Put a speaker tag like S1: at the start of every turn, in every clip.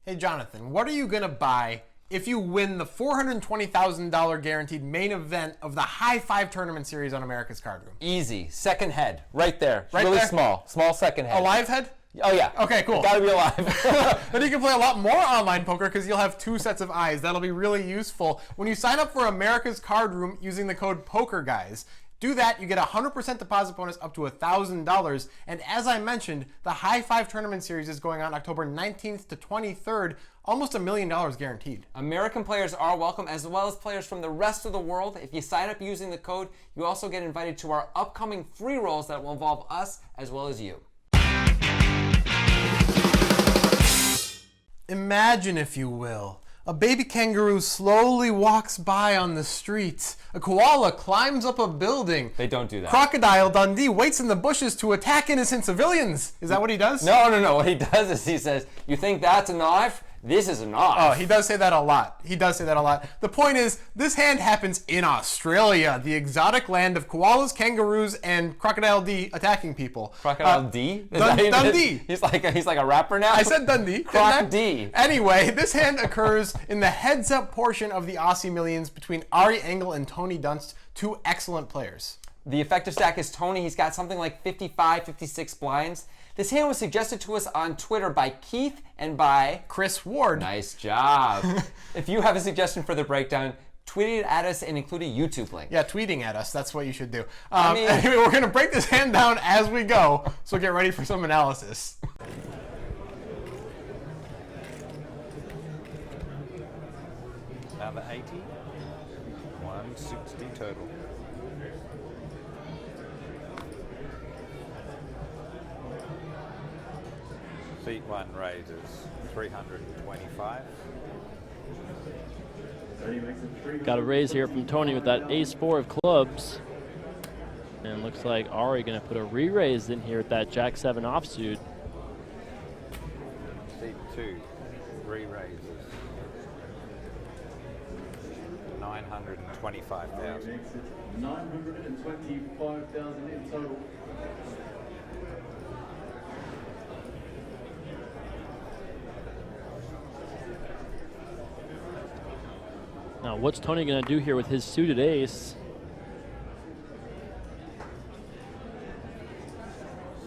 S1: Hey, Jonathan, what are you going to buy if you win the $420,000 guaranteed main event of the High Five Tournament Series on America's Card Room?
S2: Easy. Second head. Right there.
S1: Right
S2: really
S1: there?
S2: small. Small second head.
S1: A live head?
S2: Oh, yeah.
S1: Okay, cool.
S2: Gotta be alive.
S1: Then you can play a lot more online poker because you'll have 2 sets of eyes. That'll be really useful when you sign up for America's Card Room using the code POKERGUYS. Do that, you get a 100% deposit bonus up to $1,000. And as I mentioned, the High Five Tournament Series is going on October 19th to 23rd. Almost $1 million guaranteed.
S2: American players are welcome, as well as players from the rest of the world. If you sign up using the code, you also get invited to our upcoming free rolls that will involve us as well as you.
S1: Imagine, if you will, a baby kangaroo slowly walks by on the streets. A koala climbs up a building.
S2: They don't do that.
S1: Crocodile Dundee waits in the bushes to attack innocent civilians. Is that what he does?
S2: No. What he does is he says, you think that's a knife? This is a knife.
S1: Oh, he does say that a lot. The point is, this hand happens in Australia, the exotic land of koalas, kangaroos, and Crocodile D attacking people.
S2: Crocodile D?
S1: Dundee.
S2: He's like a rapper now?
S1: I said Dundee.
S2: Croc D.
S1: Anyway, this hand occurs in the heads-up portion of the Aussie Millions between Ari Engel and Tony Dunst, 2 excellent players.
S2: The effective stack is Tony. He's got something like 55, 56 blinds. This hand was suggested to us on Twitter by Keith and by
S1: Chris Ward.
S2: Nice job. If you have a suggestion for the breakdown, tweet it at us and include a YouTube link.
S1: Yeah, tweeting at us. That's what you should do. Anyway, we're going to break this hand down as we go, so get ready for some analysis.
S3: Another 80. 160 total. Seat 1 raises 325.
S4: Got a raise here from Tony with that ace-4 of clubs. And looks like Ari going to put a re-raise in here with that jack-7 offsuit.
S3: Seat 2 re-raises 925,000.
S5: 925,000 in total.
S4: Now, what's Tony going to do here with his suited ace?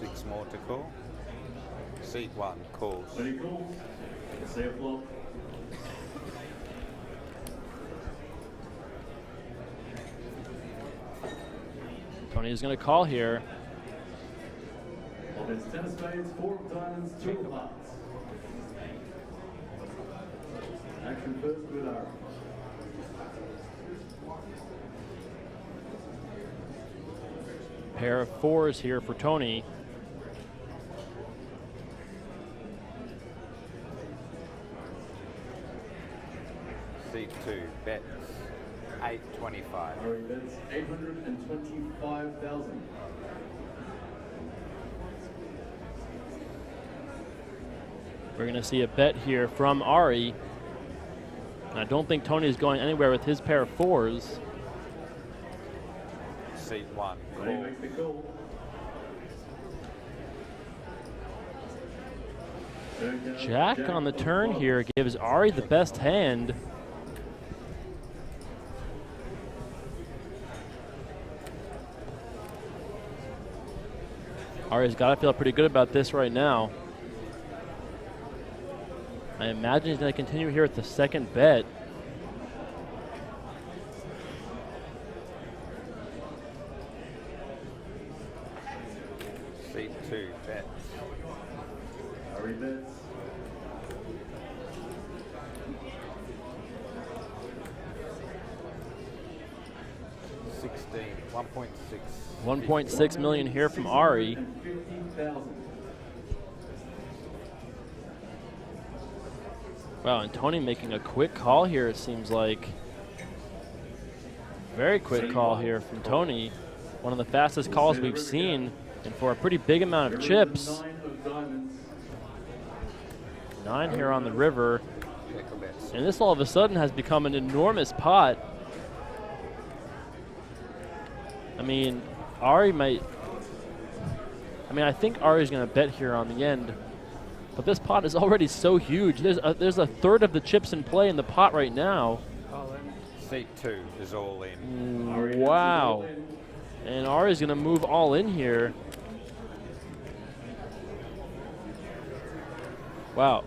S3: 6 more to call. Seat 1 calls.
S5: Ready, cool. See a flop.
S4: Tony is going to call here.
S5: Well, it's 10 of spades, 4 of diamonds, 2 of hearts. Action first with Ari.
S4: Pair of 4s here for Tony.
S3: Seat 2 bets 825.
S5: Ari bets 825,000.
S4: We're going to see a bet here from Ari. And I don't think Tony is going anywhere with his pair of 4s.
S3: Seat 1
S5: Ready,
S3: call.
S5: make the call.
S4: Jack on the turn here gives Ari the best hand. Ari's got to feel pretty good about this right now. I imagine he's going to continue here with the second bet.
S3: Seat 2 bets.
S5: Ari bets.
S4: $1.6 million here from Ari.
S5: 650,000.
S4: Wow, and Tony making a quick call here, it seems like. Very quick call here from Tony. One of the fastest calls we've seen, and for a pretty big amount of chips.
S5: 9 of diamonds.
S4: 9 here on the river.
S3: Check bets.
S4: And this all of a sudden has become an enormous pot. I mean, Ari might... I mean, I think Ari's going to bet here on the end. But this pot is already so huge. There's a third of the chips in play in the pot right now.
S3: Seat 2 is all in.
S4: Wow. And Ari's going to move all in here. Wow.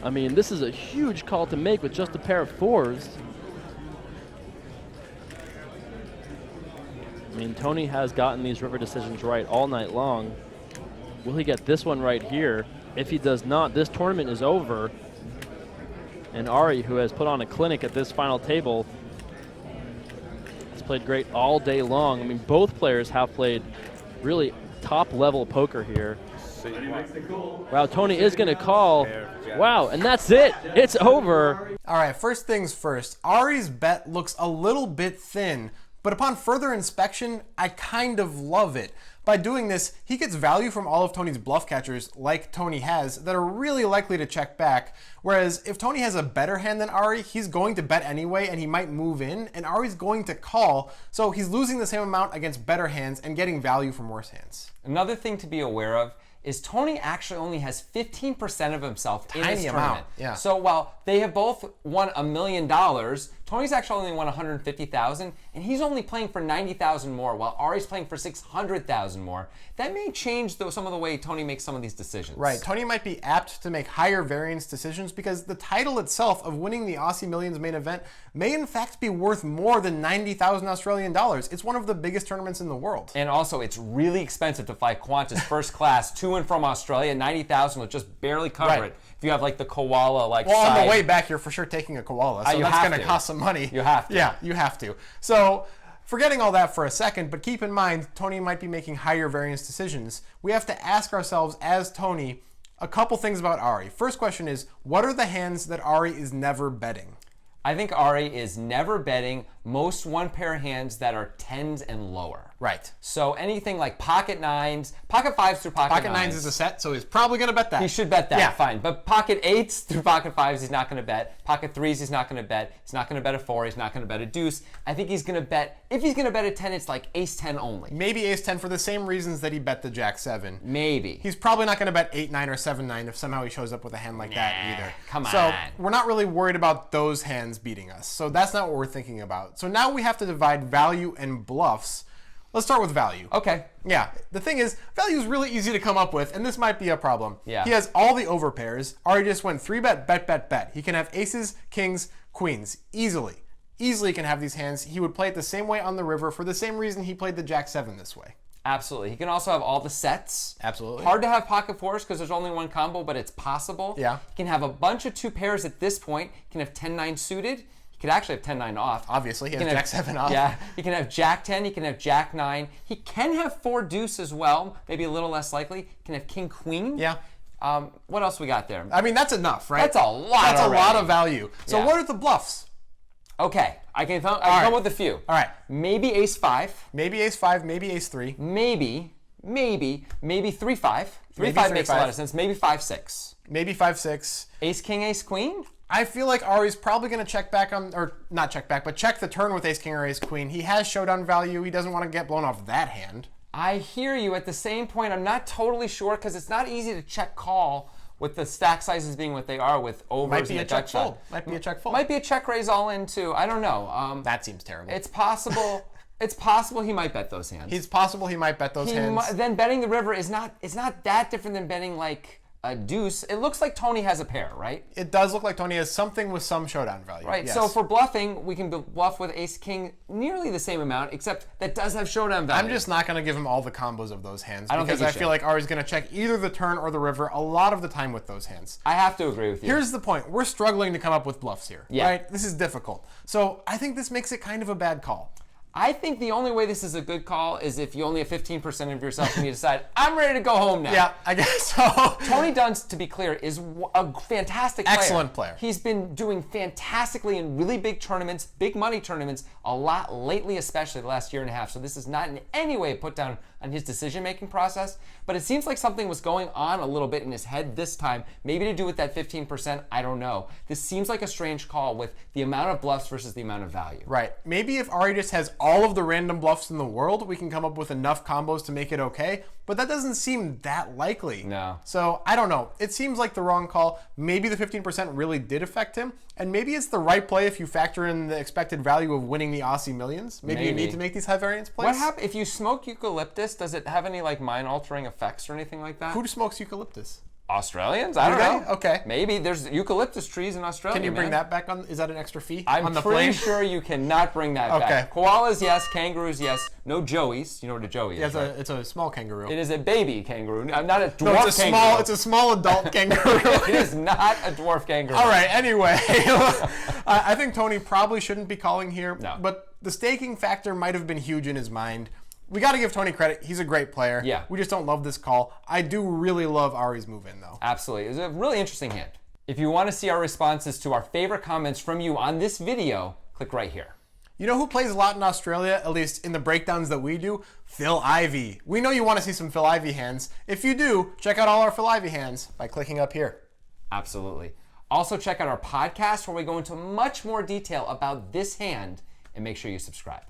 S4: I mean, this is a huge call to make with just a pair of 4s. I mean, Tony has gotten these river decisions right all night long. Will he get this one right here? If he does not, this tournament is over. And Ari, who has put on a clinic at this final table, has played great all day long. I mean, both players have played really top-level poker here.
S3: Seat 1.
S4: Wow, Tony is going to call. Wow, and that's it. It's over.
S1: All right, first things first. Ari's bet looks a little bit thin, but upon further inspection, I kind of love it. By doing this, he gets value from all of Tony's bluff catchers, like Tony has, that are really likely to check back. Whereas if Tony has a better hand than Ari, he's going to bet anyway, and he might move in, and Ari's going to call, so he's losing the same amount against better hands and getting value from worse hands.
S2: Another thing to be aware of is Tony actually only has 15% of himself in this tournament.
S1: Yeah.
S2: So while they have both won $1 million, Tony's actually only won 150,000, and he's only playing for 90,000 more, while Ari's playing for 600,000 more. That may change some of the way Tony makes some of these decisions.
S1: Right, Tony might be apt to make higher variance decisions because the title itself of winning the Aussie Millions main event may in fact be worth more than 90,000 Australian dollars. It's one of the biggest tournaments in the world.
S2: And also, it's really expensive to fly Qantas first class to and from Australia. 90,000 will just barely cover it. If you have like the koala
S1: Well,
S2: side.
S1: on the way back, you're for sure taking a koala, so
S2: you
S1: that's
S2: have
S1: going to
S2: to.
S1: cost some money.
S2: You have to.
S1: Yeah, you have to. So, forgetting all that for a second, but keep in mind, Tony might be making higher variance decisions. We have to ask ourselves, as Tony, a couple things about Ari. First question is, what are the hands that Ari is never betting?
S2: I think Ari is never betting most one-pair hands that are 10s and lower.
S1: Right.
S2: So anything like pocket 9s, pocket 5s through pocket 9s.
S1: Pocket 9s is a set, so he's probably going to bet that.
S2: He should bet that,
S1: Yeah.
S2: fine. But pocket 8s through pocket 5s, he's not going to bet. Pocket 3s, he's not going to bet. He's not going to bet a 4. He's not going to bet a deuce. I think he's going to bet, if he's going to bet a 10, it's like ace 10 only.
S1: Maybe ace 10 for the same reasons that he bet the jack 7.
S2: Maybe.
S1: He's probably not going to bet 8-9 or 7-9 if somehow he shows up with a hand like that either.
S2: Come on.
S1: So we're not really worried about those hands beating us. So that's not what we're thinking about. So now we have to divide value and bluffs. Let's start with value.
S2: Okay.
S1: Yeah, the thing is, value is really easy to come up with, and this might be a problem.
S2: Yeah.
S1: He has all the overpairs. Ari just went 3-bet, bet, bet, bet. He can have aces, kings, queens, easily. Easily can have these hands. He would play it the same way on the river for the same reason he played the jack 7 this way.
S2: Absolutely. He can also have all the sets.
S1: Absolutely.
S2: Hard to have pocket 4s because there's only one combo, but it's possible.
S1: Yeah.
S2: He can have a bunch of 2 pairs at this point. He can have 10-9 suited. He could actually have 10-9 off.
S1: Obviously, he has
S2: can
S1: jack 7 off.
S2: Yeah, he can have jack 10, he can have jack 9. He can have 4 deuce as well, maybe a little less likely. He can have king queen.
S1: Yeah.
S2: What else we got there?
S1: I mean, that's enough, right?
S2: That's a lot
S1: That's
S2: already.
S1: a lot of value. So
S2: Yeah.
S1: what are the bluffs?
S2: Okay, I can come
S1: right.
S2: with a few.
S1: All right.
S2: Maybe ace 5.
S1: Maybe ace 5, maybe ace 3.
S2: Maybe 3-5. 3-5
S1: Maybe
S2: makes a
S1: 3-5.
S2: lot of sense. Maybe 5-6.
S1: Maybe 5-6.
S2: Ace king, ace queen?
S1: I feel like Ari's probably going to check back on, or not check back, but check the turn with ace king or ace queen. He has showdown value. He doesn't want to get blown off that hand.
S2: I hear you. At the same point, I'm not totally sure because it's not easy to check call with the stack sizes being what they are with overs
S1: Might be
S2: and
S1: a
S2: the
S1: check
S2: gut shot.
S1: fold. Might be a check fold.
S2: Might be a check raise all in too. I don't know.
S1: That seems terrible.
S2: It's possible. It's possible he might bet those hands.
S1: It's possible he might bet those hands.
S2: Then betting the river is not. It's not that different than betting like a deuce. It looks like Tony has a pair, right?
S1: It does look like Tony has something with some showdown value.
S2: Right.
S1: Yes.
S2: So for bluffing, we can bluff with ace king nearly the same amount, except that does have showdown value.
S1: I'm just not going to give him all the combos of those hands
S2: I don't
S1: because
S2: think
S1: I
S2: you
S1: feel
S2: should.
S1: like Ari's going to check either the turn or the river a lot of the time with those hands.
S2: I have to agree with you.
S1: Here's the point. We're struggling to come up with bluffs here.
S2: Yeah.
S1: Right? This is difficult. So I think this makes it kind of a bad call.
S2: I think the only way this is a good call is if you only have 15% of yourself and you decide, I'm ready to go home now.
S1: Yeah, I guess so.
S2: Tony Dunst, to be clear, is a fantastic player.
S1: Excellent player.
S2: He's been doing fantastically in really big tournaments, big money tournaments, a lot lately, especially the last year and a half. So this is not in any way put down on his decision-making process, but it seems like something was going on a little bit in his head this time, maybe to do with that 15%, I don't know. This seems like a strange call with the amount of bluffs versus the amount of value.
S1: Right. Maybe if Ari just has all of the random bluffs in the world, we can come up with enough combos to make it okay, but that doesn't seem that likely.
S2: No.
S1: So, I don't know. It seems like the wrong call. Maybe the 15% really did affect him, and maybe it's the right play if you factor in the expected value of winning the Aussie Millions. Maybe you need to make these high variance plays.
S2: What happens if you smoke eucalyptus? Does it have any like mind-altering effects or anything like that?
S1: Who smokes eucalyptus?
S2: Australians? I don't
S1: Do they?
S2: know.
S1: Okay.
S2: Maybe there's eucalyptus trees in Australia.
S1: Can you bring
S2: man.
S1: that back on? Is that an extra fee
S2: I'm
S1: on the
S2: pretty
S1: plane?
S2: sure you cannot bring that
S1: Okay.
S2: back. Koalas, yes. Kangaroos, yes. No joeys. You know what a joey is?
S1: Yeah,
S2: right?
S1: it's a small kangaroo.
S2: It is a baby kangaroo, not a dwarf
S1: No, it's a
S2: kangaroo.
S1: it's a small adult kangaroo.
S2: It is not a dwarf kangaroo.
S1: All right, anyway, I think Tony probably shouldn't be calling here,
S2: No.
S1: but the staking factor might have been huge in his mind. We got to give Tony credit. He's a great player.
S2: Yeah.
S1: We just don't love this call. I do really love Ari's move in, though.
S2: Absolutely. It was a really interesting hand. If you want to see our responses to our favorite comments from you on this video, click right here.
S1: You know who plays a lot in Australia, at least in the breakdowns that we do? Phil Ivey. We know you want to see some Phil Ivey hands. If you do, check out all our Phil Ivey hands by clicking up here.
S2: Absolutely. Also, check out our podcast where we go into much more detail about this hand, and make sure you subscribe.